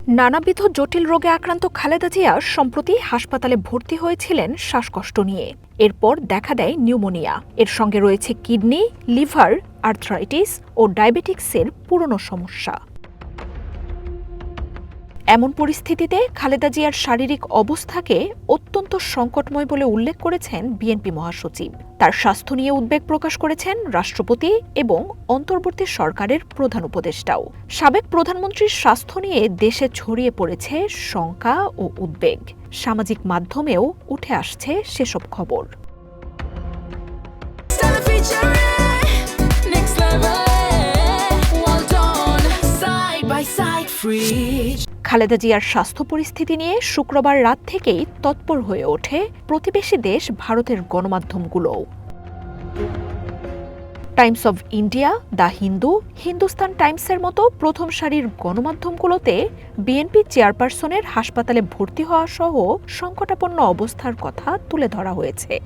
নানাবিধ জটিল রোগে আক্রান্ত খালেদা জিয়া সম্প্রতি হাসপাতালে ভর্তি হয়েছিলেন শ্বাসকষ্ট নিয়ে। এরপর দেখা দেয় নিউমোনিয়া। এর সঙ্গে রয়েছে কিডনি, লিভার, আর্থ্রাইটিস ও ডায়াবেটিকসের পুরনো সমস্যা। এমন পরিস্থিতিতে খালেদা জিয়ার শারীরিক অবস্থাকে অত্যন্ত সংকটময় বলে উল্লেখ করেছেন বিএনপি মহাসচিব। তার স্বাস্থ্য নিয়ে উদ্বেগ প্রকাশ করেছেন রাষ্ট্রপতি এবং অন্তর্বর্তী সরকারের প্রধান উপদেষ্টাও। সাবেক প্রধানমন্ত্রীর স্বাস্থ্য নিয়ে দেশে ছড়িয়ে পড়েছে শঙ্কা ও উদ্বেগ। সামাজিক মাধ্যমেও উঠে আসছে সেসব খবর। খালেদা জিয়ার স্বাস্থ্য পরিস্থিতি নিয়ে শুক্রবার রাত থেকেই তৎপর হয়ে ওঠে প্রতিবেশী দেশ ভারতের গণমাধ্যমগুলোও। Times of India, the Hindu, Hindustan টাইমসের মতো প্রথম সারির গণমাধ্যমগুলোতে বিএনপি চেয়ারপারসনের হাসপাতালে ভর্তি হওয়া সহ সংকটাপন্ন অবস্থার কথা তুলে ধরা হয়েছে।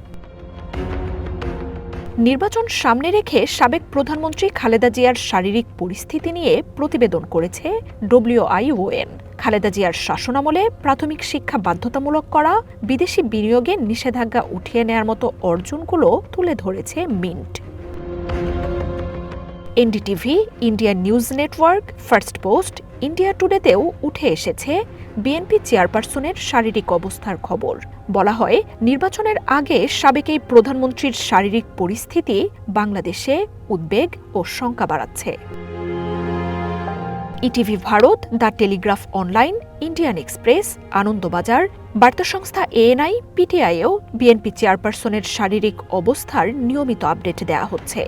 নির্বাচন সামনে রেখে সাবেক প্রধানমন্ত্রী খালেদা জিয়ার শারীরিক পরিস্থিতি নিয়ে প্রতিবেদন করেছে WION। খালেদা জিয়ার শাসনামলে প্রাথমিক শিক্ষা বাধ্যতামূলক করা, বিদেশি বিনিয়োগে নিষেধাজ্ঞা উঠিয়ে নেয়ার মতো অর্জনগুলো তুলে ধরেছে Mint. NDTV, India News Network, First Post, India টুডেতেও উঠে এসেছে বিএনপি চেয়ারপারসনের শারীরিক অবস্থার খবর। বলা হয়, নির্বাচনের আগে সাবেক এই প্রধানমন্ত্রীর শারীরিক পরিস্থিতি বাংলাদেশে উদ্বেগ ও শঙ্কা বাড়াচ্ছে। ETV Bharat, the Telegraph online, Indian express, Anandabazar, বার্তা সংস্থা ANI, PTIয়েও বিএনপি চেয়ারপারসনের শারীরিক অবস্থার নিয়মিত আপডেট দেয়া হচ্ছে।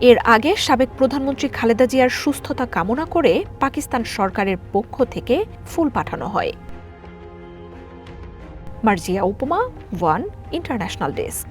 এর আগে সাবেক প্রধানমন্ত্রী খালেদা জিয়ার সুস্থতা কামনা করে পাকিস্তান সরকারের পক্ষ থেকে ফুল পাঠানো হয়। মার্জিয়া উপমা, ওয়ান ইন্টারন্যাশনাল ডেস্ক।